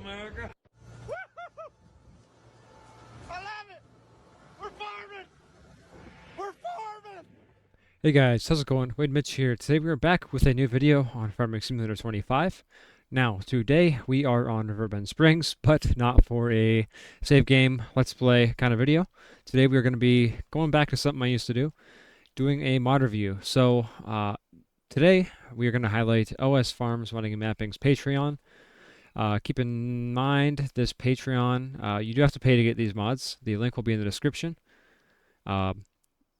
America. I love it. We're farming. We're farming. Hey guys, how's it going? Wade Mitch here. Today we are back with a new video on Farming Simulator 25. Now, today we are on Riverbend Springs, but not for a save game, let's play kind of video. Today we are going to be going back to something I used to do, doing a mod review. So, today we are going to highlight OS Farms Running and Mapping's Patreon. Keep in mind this Patreon, you do have to pay to get these mods. The link will be in the description.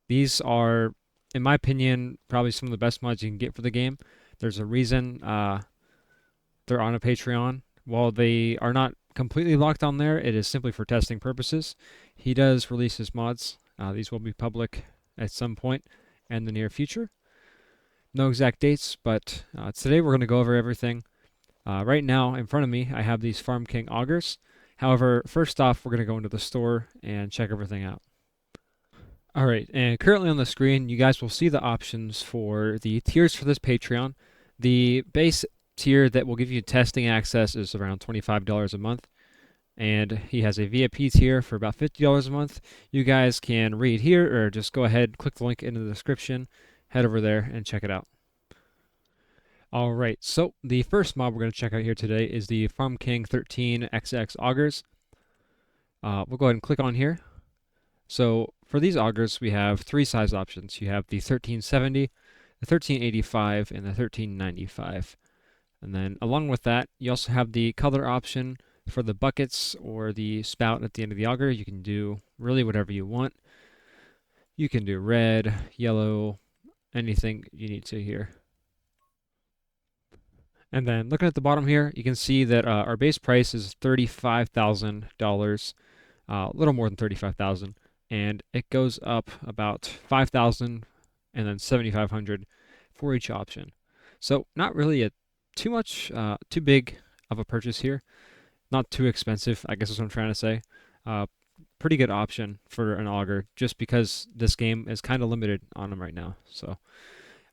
These are, in my opinion, probably some of the best mods you can get for the game. There's a reason they're on a Patreon. While they are not completely locked on there, it is simply for testing purposes. He does release his mods. These will be public at some point in the near future. No exact dates, but today we're going to go over everything. Right now, in front of me, I have these Farm King Augers. However, first off, we're going to go into the store and check everything out. Alright, and currently on the screen, you guys will see the options for the tiers for this Patreon. The base tier that will give you testing access is around $25 a month. And he has a VIP tier for about $50 a month. You guys can read here, or just go ahead, click the link in the description, head over there, and check it out. Alright, so the first mod we're going to check out here today is the Farm King 13XX Augers. We'll go ahead and click on here. So for these augers, we have three size options. You have the 1370, the 1385, and the 1395. And then along with that, you also have the color option for the buckets or the spout at the end of the auger. You can do really whatever you want. You can do red, yellow, anything you need to here. And then looking at the bottom here, you can see that our base price is $35,000, a little more than $35,000. And it goes up about $5,000 and then $7,500 for each option. So not really too big of a purchase here. Not too expensive, I guess is what I'm trying to say. Pretty good option for an auger, just because this game is kind of limited on them right now. So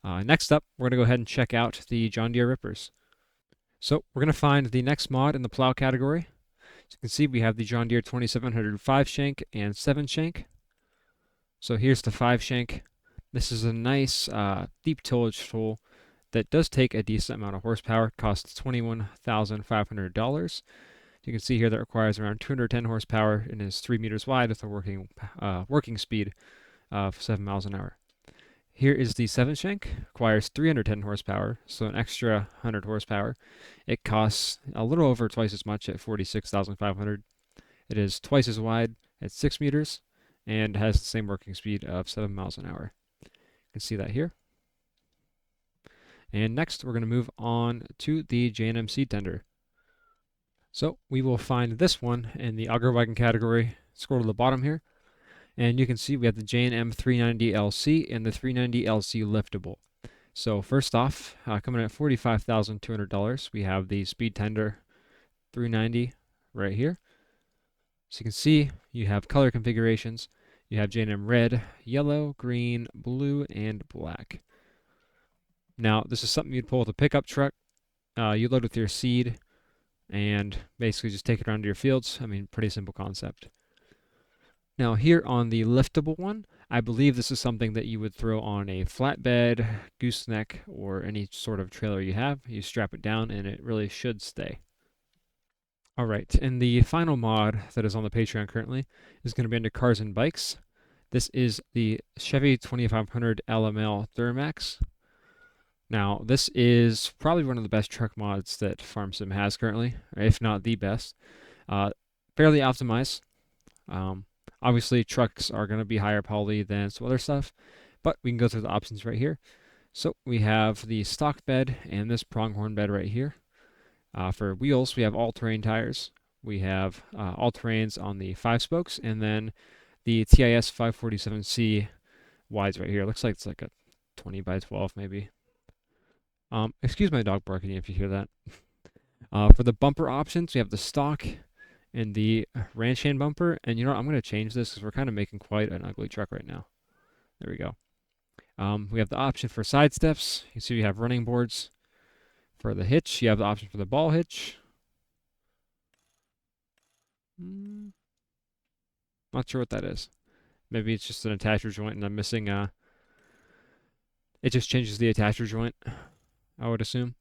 next up, we're going to go ahead and check out the John Deere Rippers. So we're going to find the next mod in the plow category. As you can see, we have the John Deere 2700 5 shank and 7 shank. So here's the 5 shank. This is a nice deep tillage tool that does take a decent amount of horsepower. It costs $21,500. You can see here that requires around 210 horsepower and is 3 meters wide with a working speed of 7 miles an hour. Here is the 7 shank, requires 310 horsepower, so an extra 100 horsepower. It costs a little over twice as much at $46,500. It is twice as wide at 6 meters and has the same working speed of 7 miles an hour. You can see that here. And next we're going to move on to the J&M seed tender. So we will find this one in the auger wagon category. Scroll to the bottom here. And you can see we have the J&M 390 LC and the 390 LC liftable. So first off, coming at $45,200, we have the Speed Tender 390 right here. So you can see you have color configurations. You have J&M red, yellow, green, blue, and black. Now this is something you'd pull with a pickup truck. You load with your seed and basically just take it around to your fields. I mean, pretty simple concept. Now here on the liftable one, I believe this is something that you would throw on a flatbed, gooseneck, or any sort of trailer you have. You strap it down and it really should stay. Alright, and the final mod that is on the Patreon currently is going to be under cars and bikes. This is the Chevy 2500 LML DURAMAX. Now this is probably one of the best truck mods that FarmSim has currently, if not the best. Fairly optimized. Obviously, trucks are going to be higher poly than some other stuff, but we can go through the options right here. So we have the stock bed and this pronghorn bed right here. For wheels, we have all-terrain tires. We have all-terrains on the 5 spokes, and then the TIS 547C wides right here. Looks like it's like a 20 by 12 maybe. Excuse my dog barking if you hear that. For the bumper options, we have the stock and the ranch hand bumper. And you know what? I'm going to change this because we're kind of making quite an ugly truck right now. There we go. We have the option for side steps. You see we have running boards. For the hitch, you have the option for the ball hitch. Not sure what that is. Maybe it's just an attacher joint and I'm missing, it just changes the attacher joint, I would assume.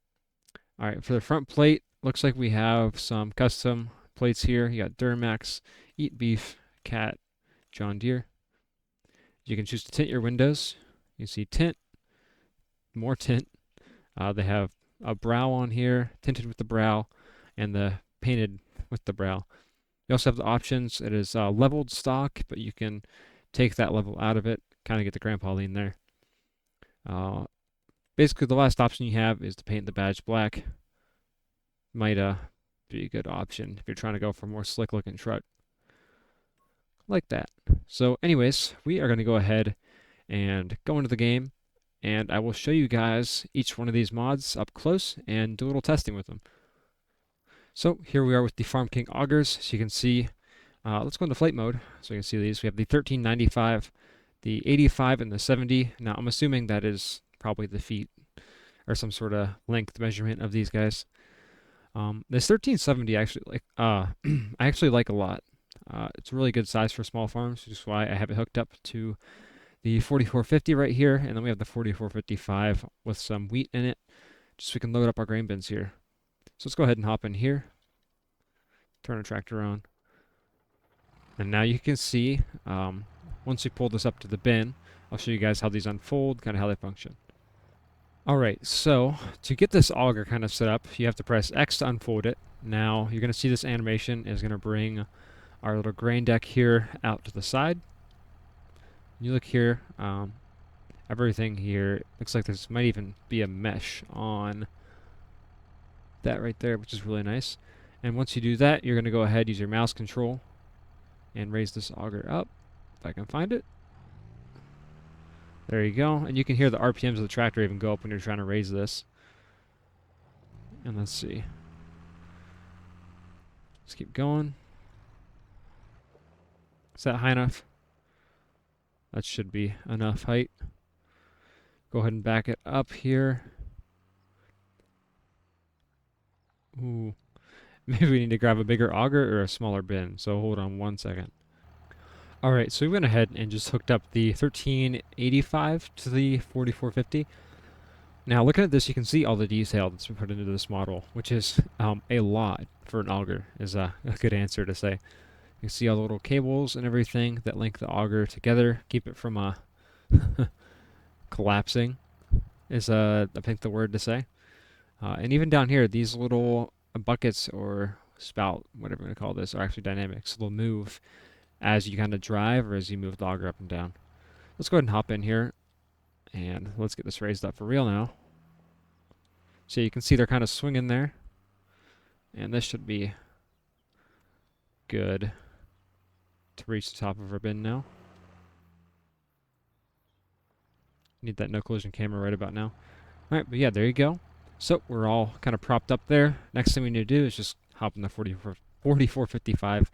Alright, for the front plate, looks like we have some custom plates here. You got DURAMAX, Eat Beef, Cat, John Deere. You can choose to tint your windows. You see tint, more tint. They have a brow on here, tinted with the brow, and the painted with the brow. You also have the options. It is leveled stock, but you can take that level out of it, kind of get the grandpa lean there. Basically, the last option you have is to paint the badge black. Might be a good option if you're trying to go for a more slick looking truck. Like that. So anyways, we are going to go ahead and go into the game, and I will show you guys each one of these mods up close and do a little testing with them. So here we are with the Farm King Augers. So you can see, let's go into flight mode so you can see these. We have the 1395, the 85, and the 70. Now I'm assuming that is probably the feet or some sort of length measurement of these guys. This 1370 actually I actually like a lot. It's a really good size for small farms, which is why I have it hooked up to the 4450 right here, and then we have the 4455 with some wheat in it, just so we can load up our grain bins here. So let's go ahead and hop in here, turn the tractor on, and now you can see, once we pull this up to the bin, I'll show you guys how these unfold, kind of how they function. Alright, so to get this auger kind of set up, you have to press X to unfold it. Now you're going to see this animation is going to bring our little grain deck here out to the side. You look here, everything here looks like this might even be a mesh on that right there, which is really nice. And once you do that, you're going to go ahead, use your mouse control, and raise this auger up, if I can find it. There you go, and you can hear the RPMs of the tractor even go up when you're trying to raise this. And let's see. Let's keep going. Is that high enough? That should be enough height. Go ahead and back it up here. Ooh. Maybe we need to grab a bigger auger or a smaller bin, so hold on one second. Alright, so we went ahead and just hooked up the 1385 to the 4450. Now looking at this, you can see all the detail that's been put into this model, which is a lot for an auger, is a good answer to say. You can see all the little cables and everything that link the auger together, keep it from collapsing, is I think the word to say. And even down here, these little buckets or spout, whatever you want to call this, are actually dynamic, so they'll move as you kind of drive or as you move the auger up and down. Let's go ahead and hop in here, and let's get this raised up for real now. So you can see they're kind of swinging there, and this should be good to reach the top of our bin now. Need that no collision camera right about now. Alright, but yeah, there you go. So we're all kind of propped up there. Next thing we need to do is just hop in the 4455,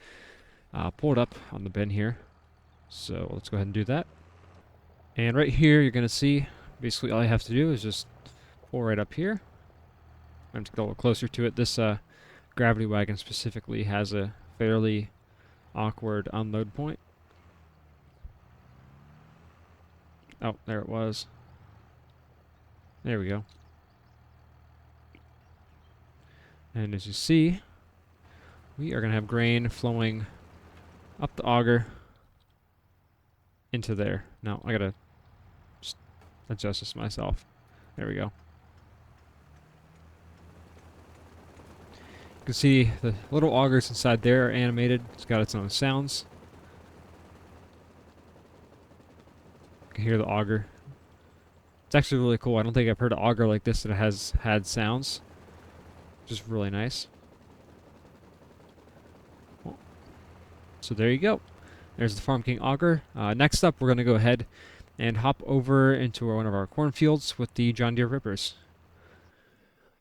pull it up on the bin here. So let's go ahead and do that. And right here, you're going to see, basically all you have to do is just pull right up here. I'm going to get a little closer to it. This gravity wagon specifically has a fairly awkward unload point. Oh, there it was. There we go. And as you see, we are going to have grain flowing up the auger into there. Now, I got to just adjust this myself. There we go. You can see the little augers inside there are animated. It's got its own sounds. You can hear the auger. It's actually really cool. I don't think I've heard an auger like this that has had sounds. Just really nice. So there you go. There's the Farm King auger. Next up, we're going to go ahead and hop over into one of our cornfields with the John Deere rippers.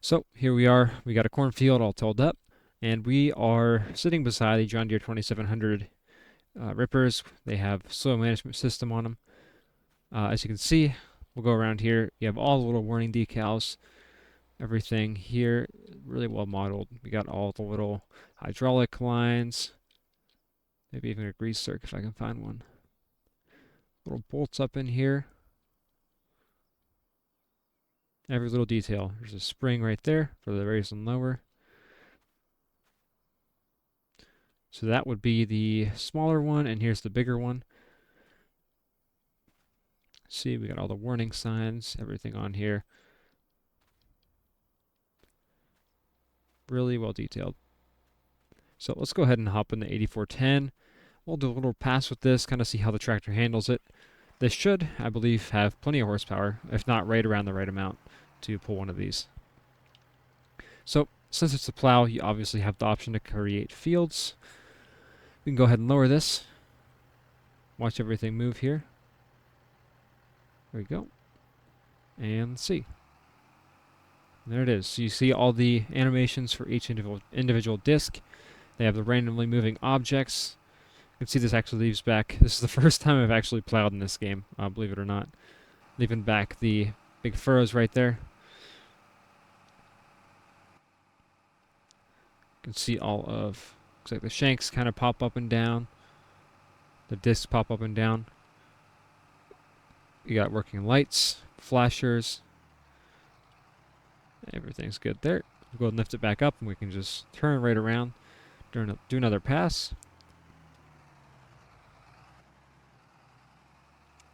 So here we are. We got a cornfield all tilled up, and we are sitting beside the John Deere 2700 rippers. They have soil management system on them. As you can see, we'll go around here. You have all the little warning decals. Everything here really well modeled. We got all the little hydraulic lines. Maybe even a grease zerk if I can find one. Little bolts up in here. Every little detail. There's a spring right there for the raise and lower. So that would be the smaller one, and here's the bigger one. See, we got all the warning signs, everything on here. Really well detailed. So let's go ahead and hop in the 8410. We'll do a little pass with this, kind of see how the tractor handles it. This should, I believe, have plenty of horsepower, if not right around the right amount, to pull one of these. So, since it's a plow, you obviously have the option to create fields. We can go ahead and lower this. Watch everything move here. There we go. And let's see. There it is. So you see all the animations for each individual disc. They have the randomly moving objects. You can see this actually leaves back. This is the first time I've actually plowed in this game, believe it or not. Leaving back the big furrows right there. You can see all of, looks like the shanks kind of pop up and down. The discs pop up and down. You got working lights, flashers. Everything's good there. We'll go ahead and lift it back up and we can just turn right around, do another pass.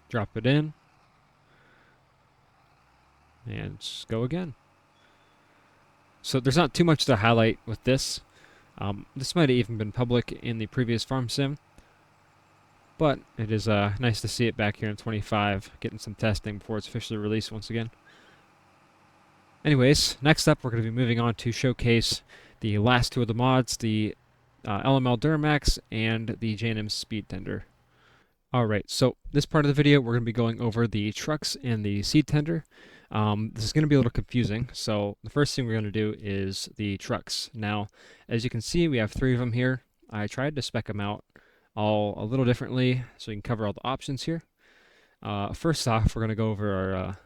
Drop it in. And just go again. So there's not too much to highlight with this. This might have even been public in the previous farm sim. But it is nice to see it back here in 25, getting some testing before it's officially released once again. Anyways, next up we're going to be moving on to showcase the last two of the mods, the LML DURAMAX and the J&M Speed Tender. Alright, so this part of the video we're going to be going over the trucks and the seed tender. This is going to be a little confusing, so the first thing we're going to do is the trucks. Now, as you can see, we have 3 of them here. I tried to spec them out all a little differently so we can cover all the options here. First off, we're going to go over our,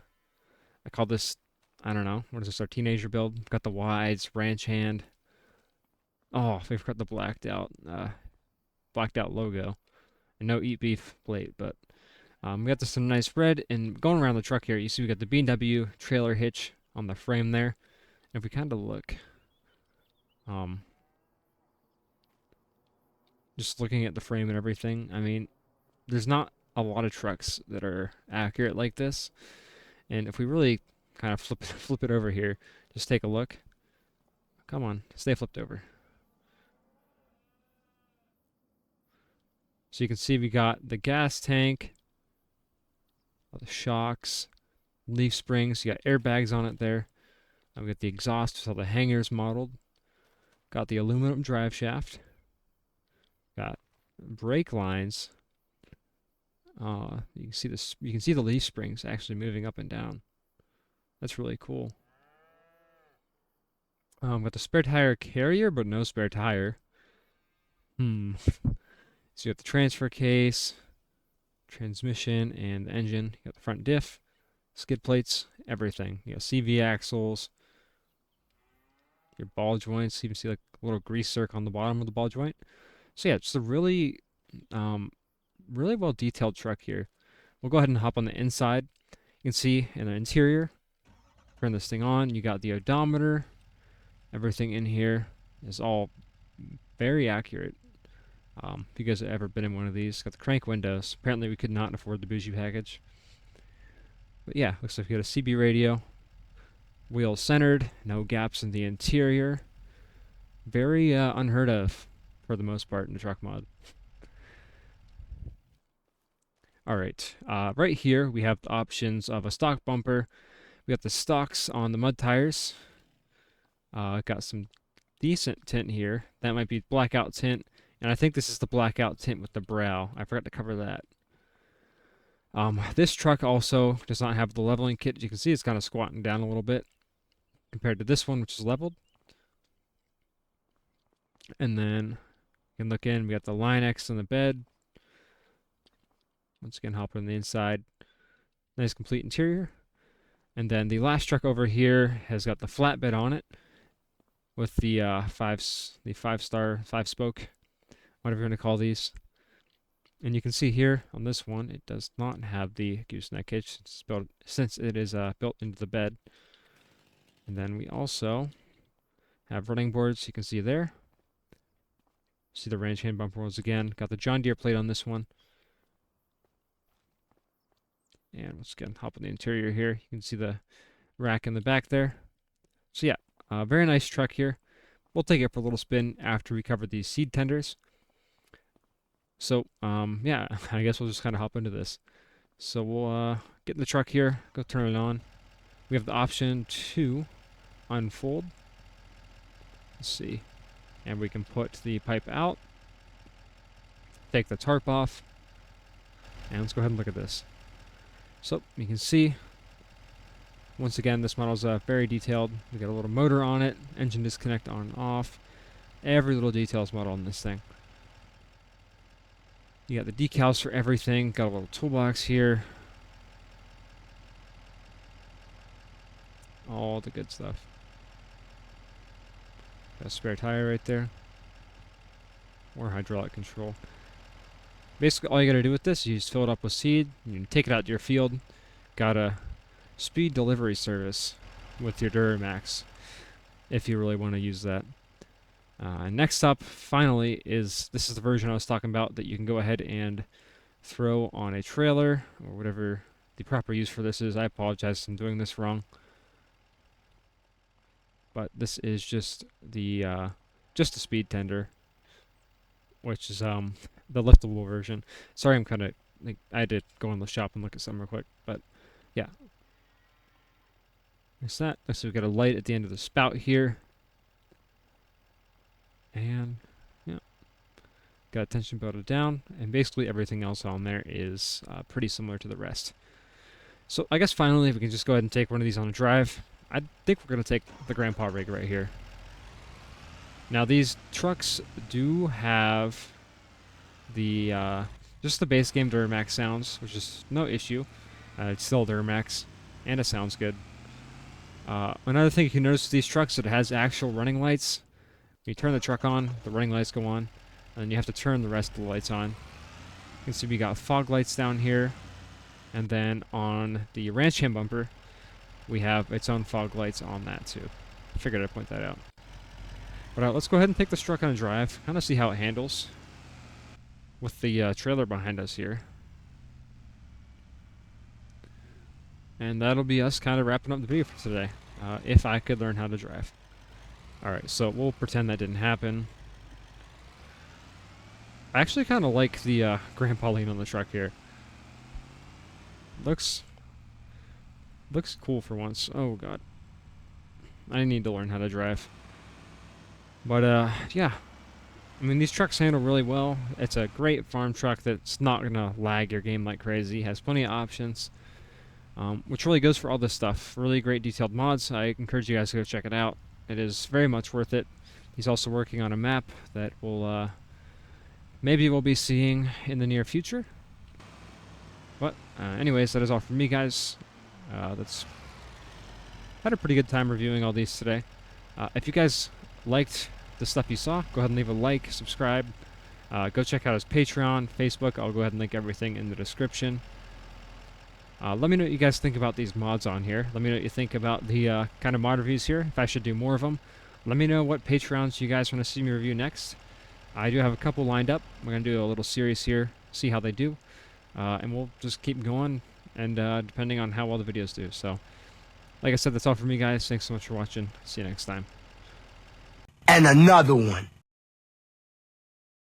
I call this, I don't know, what is this, our teenager build? We've got the wides, ranch hand. Oh, we've got the blacked out logo. And no eat beef plate, but we got this some nice red, and going around the truck here, you see we got the B&W trailer hitch on the frame there. And if we kind of look, just looking at the frame and everything, I mean, there's not a lot of trucks that are accurate like this. And if we really kind of flip it over here, just take a look. Come on, stay flipped over. So you can see we got the gas tank, all the shocks, leaf springs, you got airbags on it there. We got the exhaust with all the hangers modeled. Got the aluminum drive shaft. Got brake lines. You can see this. You can see the leaf springs actually moving up and down. That's really cool. Got the spare tire carrier, but no spare tire. So you got the transfer case, transmission, and the engine. You got the front diff, skid plates, everything. You got CV axles, your ball joints. You can see like a little grease zerk on the bottom of the ball joint. So yeah, just a really, really well detailed truck here. We'll go ahead and hop on the inside. You can see in the interior, turn this thing on, you got the odometer. Everything in here is all very accurate. If you guys have ever been in one of these, got the crank windows. Apparently we could not afford the bougie package. But yeah, looks like we got a CB radio. Wheels centered, no gaps in the interior. Very unheard of for the most part in the truck mod. Alright, right here we have the options of a stock bumper. We got the stocks on the mud tires. Got some decent tint here. That might be blackout tint. And I think this is the blackout tint with the brow. I forgot to cover that. This truck also does not have the leveling kit. As you can see, it's kind of squatting down a little bit compared to this one, which is leveled. And then you can look in. We got the Line X on the bed. Once again, hopping on the inside. Nice complete interior. And then the last truck over here has got the flatbed on it with the five spoke, whatever you're going to call these. And you can see here on this one, it does not have the gooseneck hitch since it is built into the bed. And then we also have running boards. You can see there. See the range hand bumper once again. Got the John Deere plate on this one. And once again, hop on the interior here. You can see the rack in the back there. So yeah, very nice truck here. We'll take it for a little spin after we cover these seed tenders. So yeah, I guess we'll just kind of hop into this. So we'll get in the truck here, go turn it on. We have the option to unfold. Let's see. And we can put the pipe out, take the tarp off, and let's go ahead and look at this. So you can see, once again, this model is very detailed. We got a little motor on it, engine disconnect on and off. Every little detail is modeled on this thing. You got the decals for everything. Got a little toolbox here. All the good stuff. Got a spare tire right there. Or hydraulic control. Basically, all you gotta do with this is you just fill it up with seed. You take it out to your field. Got a speed delivery service with your DURAMAX, if you really want to use that. Next up, finally, this is the version I was talking about that you can go ahead and throw on a trailer, or whatever the proper use for this is. I apologize if I'm doing this wrong. But this is just the just a speed tender, which is the liftable version. Sorry, I'm kind of like I had to go in the shop and look at something real quick, but yeah. There's that. So we've got a light at the end of the spout here, and yeah, got a tension belted down, and basically everything else on there is pretty similar to the rest. So I guess finally, if we can just go ahead and take one of these on a drive. I think we're going to take the Grandpa rig right here. Now these trucks do have the just the base game DURAMAX sounds, which is no issue. It's still DURAMAX, and it sounds good. Another thing you can notice with these trucks, it has actual running lights. When you turn the truck on, the running lights go on, and then you have to turn the rest of the lights on. You can see we got fog lights down here, and then on the ranch hand bumper, we have its own fog lights on that too. I figured I'd point that out. But let's go ahead and take this truck on a drive, kind of see how it handles with the trailer behind us here. And that'll be us kind of wrapping up the video for today, if I could learn how to drive. Alright, so we'll pretend that didn't happen. I actually kind of like the Grandpa lean on the truck here. Looks cool for once. Oh god. I need to learn how to drive. But yeah. I mean, these trucks handle really well. It's a great farm truck that's not going to lag your game like crazy. Has plenty of options. Which really goes for all this stuff. Really great detailed mods. I encourage you guys to go check it out. It is very much worth it. He's also working on a map that will maybe we'll be seeing in the near future. But anyways, that is all from me, guys. That's had a pretty good time reviewing all these today. If you guys liked the stuff you saw, go ahead and leave a like, subscribe. Go check out his Patreon, Facebook. I'll go ahead and link everything in the description. Let me know what you guys think about these mods on here. Let me know what you think about the kind of mod reviews here, if I should do more of them. Let me know what Patreons you guys want to see me review next. I do have a couple lined up. We're going to do a little series here, see how they do. And we'll just keep going, and depending on how well the videos do. So, like I said, that's all for me, guys. Thanks so much for watching. See you next time. And another one.